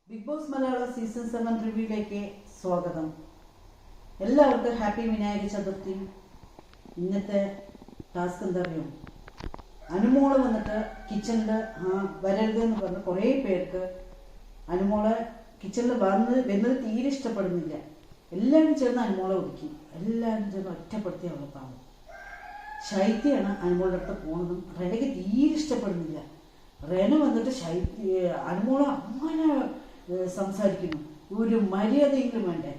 Big boss Malayalam season 7 റിവ്യൂയിലേക്ക് സ്വാഗതം. എല്ലാവർക്കും happy Vinayaka Chaturthi. ഇന്നത്തെ ടാസ്ക് എന്താ അറിയോ? അനുമോള് വന്നിട്ട് കിച്ചണിൽ വരരുത് എന്ന് പറഞ്ഞ് കുറേ പേർക്ക് അനുമോളെ കിച്ചണിൽ വരുന്നത് തീരെ ഇഷ്ടപ്പെടുന്നില്ല. എല്ലാവരും ചേർന്ന് അനുമോളെ ഒതുക്കി, എല്ലാവരും ചേർന്ന് ഒറ്റപ്പെടുത്തി അവളെ പാവം. ശൈത്യമാണ് അനുമോളുടെ അടുത്ത് പോകുന്നതും റെനയ്ക്ക് തീരെ ഇഷ്ടപ്പെടുന്നില്ല. റെന വന്നിട്ട് അനുമോളെ അങ്ങനെ സംസാരിക്കുന്നു. ഒരു മര്യാദയെങ്കിലും വേണ്ടേ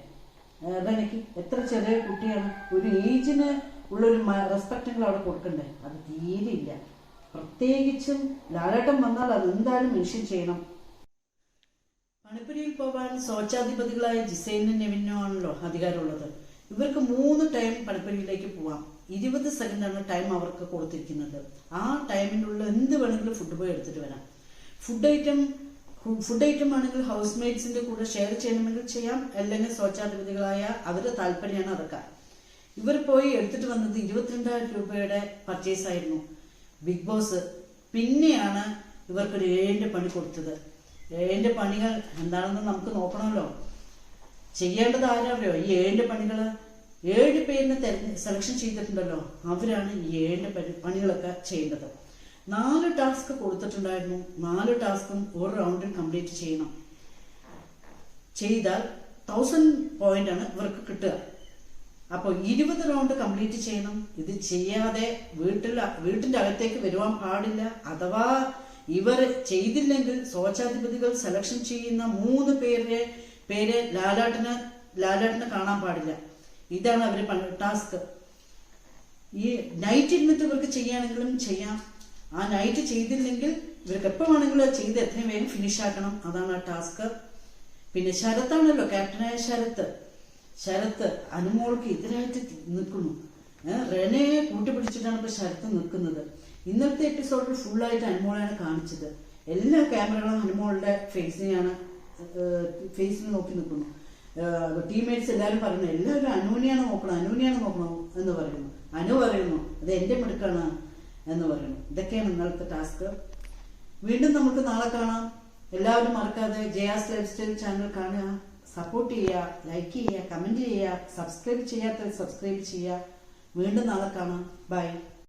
റെനയ്ക്ക്? എത്ര ചെറിയ കുട്ടിയാണ്, ഒരു ഏജിന് ഉള്ളൊരു റെസ്പെക്റ്റെങ്കിലും അവിടെ കൊടുക്കണ്ടേ? അത് തീരെ ഇല്ല. പ്രത്യേകിച്ചും ലാലേട്ടൻ വന്നാൽ അത് എന്തായാലും മെൻഷൻ ചെയ്യണം. പണിപ്പുരയിൽ പോകാൻ സ്വച്ഛാധിപതികളായ ജിസൈനും നെവിനും ആണല്ലോ അധികാരമുള്ളത്. ഇവർക്ക് 3 ടൈം പണിപ്പുരയിലേക്ക് പോവാം. 20 സെക്കൻഡാണ് ടൈം അവർക്ക് കൊടുത്തിരിക്കുന്നത്. ആ ടൈമിനുള്ള എന്ത് വേണമെങ്കിലും ഫുഡ് പോയി എടുത്തിട്ട് വരാം. ഫുഡ് ഐറ്റം ആണെങ്കിൽ ഹൗസ് മേറ്റ്സിന്റെ കൂടെ ഷെയർ ചെയ്യണമെങ്കിൽ ചെയ്യാം, അല്ലെങ്കിൽ സ്വച്ഛാധിപതികളായ അവരുടെ താല്പര്യമാണ് അതൊക്കെ. ഇവർ പോയി എടുത്തിട്ട് വന്നത് 22,000 രൂപയുടെ പർച്ചേസ് ആയിരുന്നു. ബിഗ് ബോസ് പിന്നെയാണ് ഇവർക്കൊരു 7 പണി കൊടുത്തത്. 7 പണികൾ എന്താണെന്ന് നമുക്ക് നോക്കണമല്ലോ. ചെയ്യേണ്ടത് ആരറിയോ? ഈ 7 പണികൾ 7 പേരിനെ സെലക്ഷൻ ചെയ്തിട്ടുണ്ടല്ലോ, അവരാണ് ഈ 7 പണികളൊക്കെ ചെയ്യേണ്ടത്. 4 ടാസ്ക് കൊടുത്തിട്ടുണ്ടായിരുന്നു. 4 ടാസ്കും ഒരു റൗണ്ടിൽ കംപ്ലീറ്റ് ചെയ്യണം. ചെയ്താൽ 1000 പോയിന്റ് ആണ് ഇവർക്ക് കിട്ടുക. അപ്പോൾ 20 റൗണ്ട് കംപ്ലീറ്റ് ചെയ്യണം. ഇത് ചെയ്യാതെ വീട്ടിന്റെ അകത്തേക്ക് വരുവാൻ പാടില്ല. അഥവാ ഇവർ ചെയ്തില്ലെങ്കിൽ സ്വച്ഛാധിപതികൾ സെലക്ഷൻ ചെയ്യുന്ന 3 പേരെ ലാലേട്ടനെ കാണാൻ പാടില്ല. ഇതാണ് അവര് ടാസ്ക്. ഈ നൈറ്റ് ഇരുന്നിട്ട് ഇവർക്ക് ചെയ്യുകയാണെങ്കിലും ചെയ്യാം. ആ നൈറ്റ് ചെയ്തില്ലെങ്കിൽ ഇവർക്ക് എപ്പോൾ വേണമെങ്കിലും ചെയ്ത് എത്രയും വേഗം ഫിനിഷ് ആക്കണം. അതാണ് ആ ടാസ്ക്. പിന്നെ ശരത്താണല്ലോ ക്യാപ്റ്റനായ ശരത്ത് അനുമോൾക്ക് എതിരായിട്ട് നിൽക്കുന്നു. റെനയെ കൂട്ടിപ്പിടിച്ചിട്ടാണ് ഇപ്പൊ ശരത്ത് നിൽക്കുന്നത്. ഇന്നത്തെ എപ്പിസോഡിൽ ഫുള്ളായിട്ട് അനുമോളാണ് കാണിച്ചത്. എല്ലാ ക്യാമറകളും അനുമോളുടെ ഫേസിൽ നോക്കി നിൽക്കുന്നു. ടീംമേറ്റ്സ് എല്ലാവരും പറയുന്നു, എല്ലാവരും അനുവിനെയാണ് നോക്കണം എന്ന് പറയുന്നു. അനു പറയുന്നു അത് എന്റെ മിടുക്കാണ് എന്ന് പറയുന്നു. ഇതൊക്കെയാണ് ഇന്നലത്തെ ടാസ്ക്. വീണ്ടും നമുക്ക് നാളെ കാണാം. എല്ലാവരും മറക്കാതെ ജയാസ് ലൈഫ് സ്റ്റൈൽ ചാനൽ കാണുക, സപ്പോർട്ട് ചെയ്യുക, ലൈക്ക് ചെയ്യുക, കമന്റ് ചെയ്യുക, സബ്സ്ക്രൈബ് ചെയ്യാത്തവർ സബ്സ്ക്രൈബ് ചെയ്യുക. വീണ്ടും നാളെ കാണാം. ബൈ.